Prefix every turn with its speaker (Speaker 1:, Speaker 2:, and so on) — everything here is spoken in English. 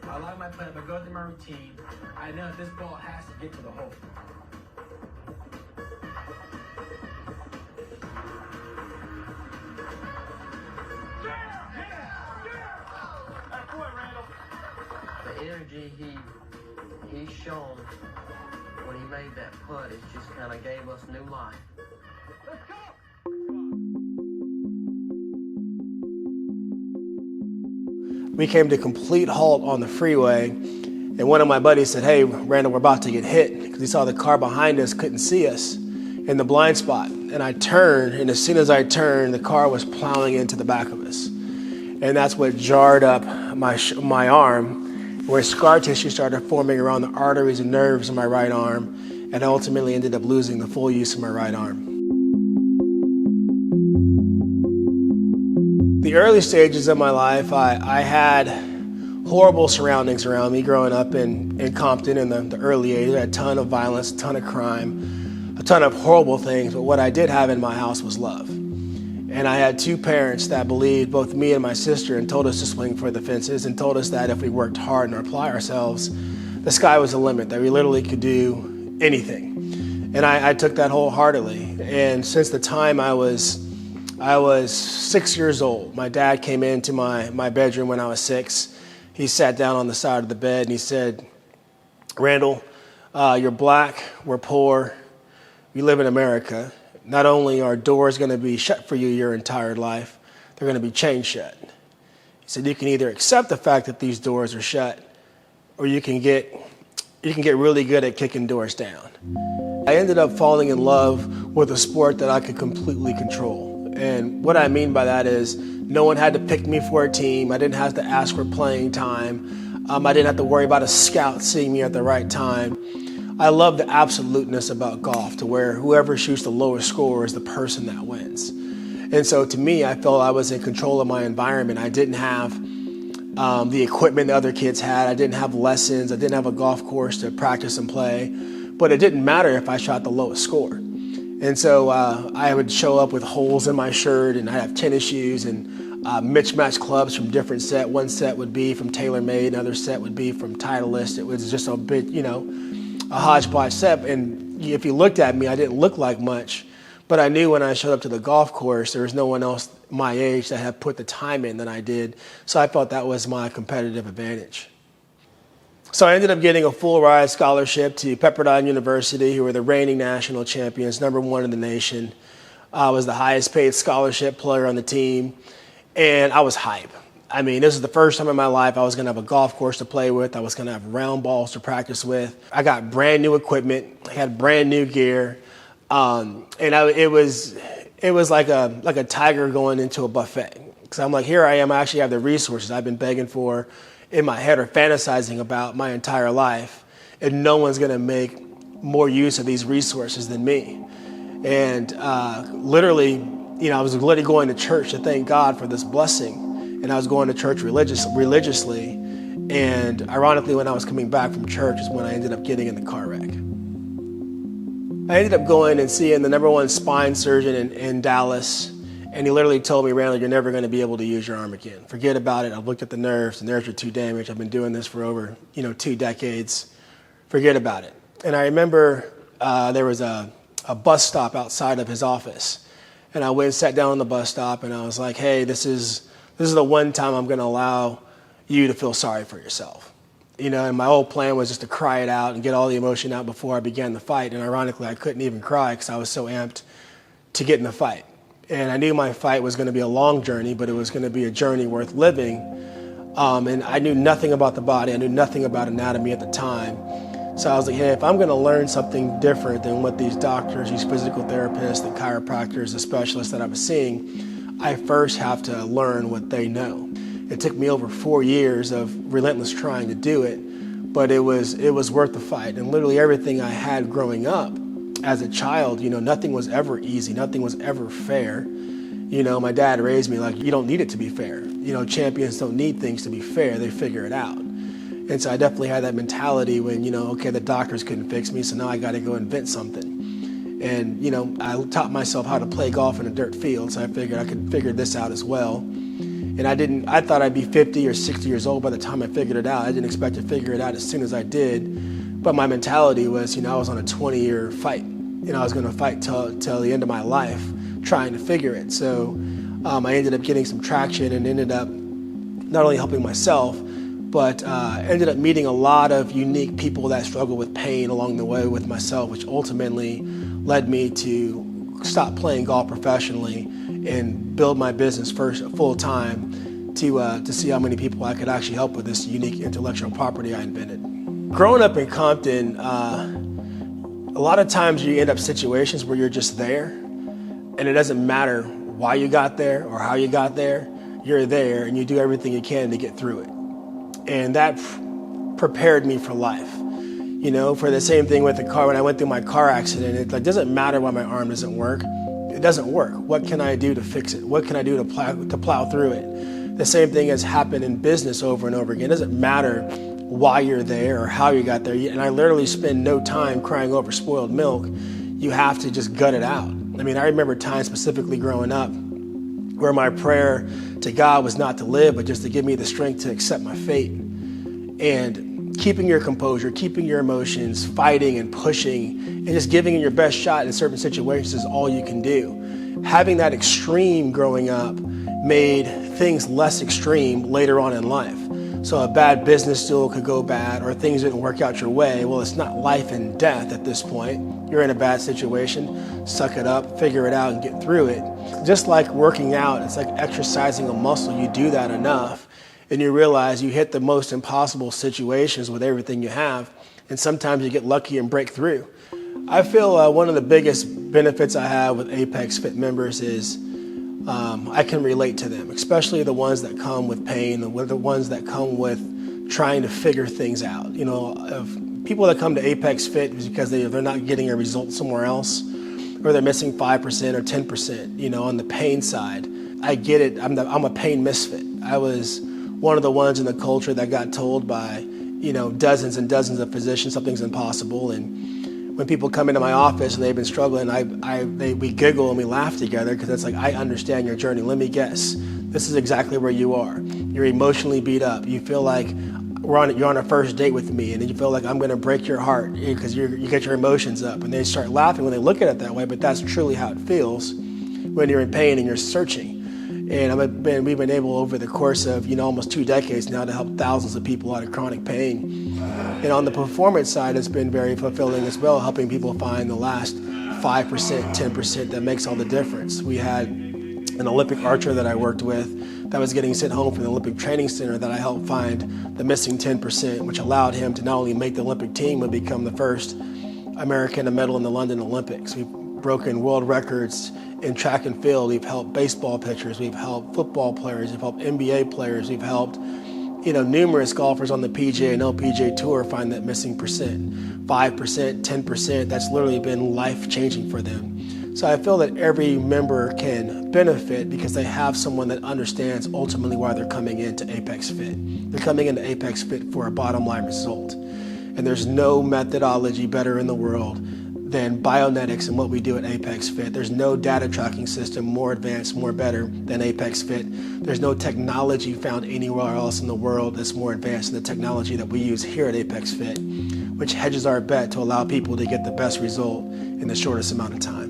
Speaker 1: I like my play, if I go through my routine, I know this ball has to get to the hole.
Speaker 2: The energy he's shown when he made that putt, it just kind of gave us new life. Let's go!
Speaker 3: We came to a complete halt on the freeway, and one of my buddies said, "Hey, Randall, we're about to get hit," because he saw the car behind us couldn't see us in the blind spot. And I turned, and as soon as I turned, the car was plowing into the back of us. And that's what jarred up my arm, where scar tissue started forming around the arteries and nerves in my right arm, and I ultimately ended up losing the full use of my right arm. The early stages of my life, I had horrible surroundings around me growing up in Compton in the early 80s. I had a ton of violence, a ton of crime, a ton of horrible things, but what I did have in my house was love. And I had two parents that believed, both me and my sister, and told us to swing for the fences and told us that if we worked hard and apply ourselves, the sky was the limit, that we literally could do anything. And I took that wholeheartedly. And since the time I was 6 years old, my dad came into my bedroom when I was 6. He sat down on the side of the bed and he said, "Randall, you're black, we're poor, we live in America. Not only are doors going to be shut for you your entire life, they're going to be chained shut." He said, "You can either accept the fact that these doors are shut, or you can get really good at kicking doors down." I ended up falling in love with a sport that I could completely control. And what I mean by that is no one had to pick me for a team. I didn't have to ask for playing time. I didn't have to worry about a scout seeing me at the right time. I love the absoluteness about golf, to where whoever shoots the lowest score is the person that wins. And so to me, I felt I was in control of my environment. I didn't have the equipment that other kids had. I didn't have lessons. I didn't have a golf course to practice and play. But it didn't matter if I shot the lowest score. And so I would show up with holes in my shirt, and I'd have tennis shoes and mismatched clubs from different sets. One set would be from TaylorMade, another set would be from Titleist. It was just a bit, a hodgepodge set. And if you looked at me, I didn't look like much, but I knew when I showed up to the golf course, there was no one else my age that had put the time in than I did. So I felt that was my competitive advantage. So I ended up getting a full ride scholarship to Pepperdine University, who were the reigning national champions, #1 in the nation. I was the highest paid scholarship player on the team, and I was hype. I mean, this is the first time in my life I was going to have a golf course to play with. I was going to have round balls to practice with. I got brand new equipment. I had brand new gear. It was like a tiger going into a buffet. Because I'm like, here I am. I actually have the resources I've been begging for in my head or fantasizing about my entire life. And no one's going to make more use of these resources than me. And literally, I was literally going to church to thank God for this blessing. And I was going to church religiously. And ironically, when I was coming back from church is when I ended up getting in the car wreck. I ended up going and seeing the #1 spine surgeon in Dallas. And he literally told me, "Randall, you're never going to be able to use your arm again. Forget about it. I've looked at the nerves. The nerves are too damaged. I've been doing this for over, 2 decades. Forget about it." And I remember there was a bus stop outside of his office. And I went and sat down on the bus stop, and I was like, "Hey, this is the one time I'm going to allow you to feel sorry for yourself." And my whole plan was just to cry it out and get all the emotion out before I began the fight. And ironically, I couldn't even cry because I was so amped to get in the fight. And I knew my fight was going to be a long journey, but it was going to be a journey worth living. And I knew nothing about the body. I knew nothing about anatomy at the time. So I was like, hey, if I'm going to learn something different than what these doctors, these physical therapists, the chiropractors, the specialists that I was seeing, I first have to learn what they know. It took me over 4 years of relentless trying to do it, but it was worth the fight. And literally everything I had growing up as a child, nothing was ever easy. Nothing was ever fair. My dad raised me like, you don't need it to be fair. Champions don't need things to be fair. They figure it out. And so I definitely had that mentality when, okay, the doctors couldn't fix me, so now I got to go invent something. And, I taught myself how to play golf in a dirt field, so I figured I could figure this out as well. And I thought I'd be 50 or 60 years old by the time I figured it out. I didn't expect to figure it out as soon as I did. But my mentality was, I was on a 20-year fight. I was going to fight till the end of my life trying to figure it. So I ended up getting some traction and ended up not only helping myself, but ended up meeting a lot of unique people that struggle with pain along the way with myself, which ultimately led me to stop playing golf professionally and build my business first full time to see how many people I could actually help with this unique intellectual property I invented. Growing up in Compton, a lot of times you end up situations where you're just there, and it doesn't matter why you got there or how you got there. You're there and you do everything you can to get through it. And that prepared me for life. For the same thing with the car, when I went through my car accident, it doesn't matter why my arm doesn't work. It doesn't work. What can I do to fix it? What can I do to plow through it? The same thing has happened in business over and over again. It doesn't matter why you're there or how you got there. And I literally spend no time crying over spoiled milk. You have to just gut it out. I remember times specifically growing up where my prayer to God was not to live, but just to give me the strength to accept my fate. And keeping your composure, keeping your emotions, fighting and pushing, and just giving it your best shot in certain situations is all you can do. Having that extreme growing up made things less extreme later on in life. So a bad business deal could go bad, or things didn't work out your way. Well, it's not life and death at this point. You're in a bad situation, suck it up, figure it out, and get through it. Just like working out, it's like exercising a muscle. You do that enough, and you realize you hit the most impossible situations with everything you have, and sometimes you get lucky and break through. I feel one of the biggest benefits I have with Apex Fit members is I can relate to them, especially the ones that come with pain, the ones that come with trying to figure things out. Of people that come to Apex Fit is because they're not getting a result somewhere else, or they're missing 5% or 10%, on the pain side. I get it. I'm a pain misfit. I was one of the ones in the culture that got told by, dozens and dozens of physicians something's impossible. And when people come into my office and they've been struggling, we giggle and we laugh together because it's like, I understand your journey. Let me guess. This is exactly where you are. You're emotionally beat up. You feel like you're on a first date with me, and then you feel like I'm going to break your heart because you get your emotions up. And they start laughing when they look at it that way, but that's truly how it feels when you're in pain and you're searching. And we've been able over the course of almost 2 decades now to help thousands of people out of chronic pain. And on the performance side, it's been very fulfilling as well, helping people find the last 5%, 10% that makes all the difference. We had an Olympic archer that I worked with that was getting sent home from the Olympic Training Center that I helped find the missing 10%, which allowed him to not only make the Olympic team, but become the first American to medal in the London Olympics. We've broken world records in track and field. We've helped baseball pitchers. We've helped football players. We've helped NBA players. We've helped numerous golfers on the PGA and LPGA Tour find that missing percent. 5%, 10%, that's literally been life-changing for them. So I feel that every member can benefit because they have someone that understands ultimately why they're coming into Apex Fit. They're coming into Apex Fit for a bottom line result. And there's no methodology better in the world than Bionetics and what we do at Apex Fit. There's no data tracking system more advanced, more better than Apex Fit. There's no technology found anywhere else in the world that's more advanced than the technology that we use here at Apex Fit, which hedges our bet to allow people to get the best result in the shortest amount of time.